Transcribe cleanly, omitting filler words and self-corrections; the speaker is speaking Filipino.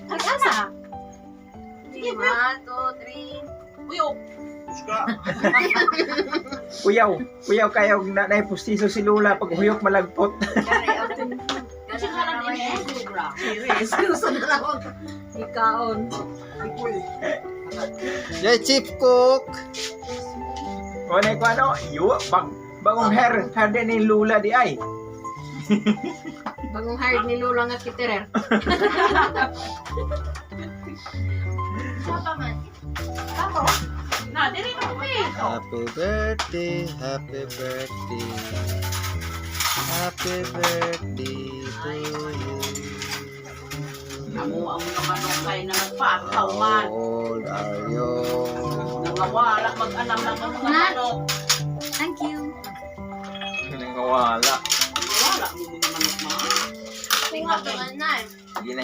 Nag-asa. Sige, 1, 2, 3. Uyok. Kuyaw kayo na naipustiso si Lula pag huyok malagpot. Kasi ka lang din eh. Sobra. Serious. Gusto na lang ako. Ikaon. Yay, Chief Cook! O na ko ano, bagong hair din ni Lula di ay. Bagong hired ni Lula nga kiterer. Sapa man. Ako? Na, diri na ko eh. Happy birthday, happy birthday. Happy birthday to you. Amo ang mga manokay na nagpataw man. How old are you? Nangawala mag-alam ng mga manok. Thank you. Nangawala. Wala mo mga manok ma. Tingnan naman na. Sige na.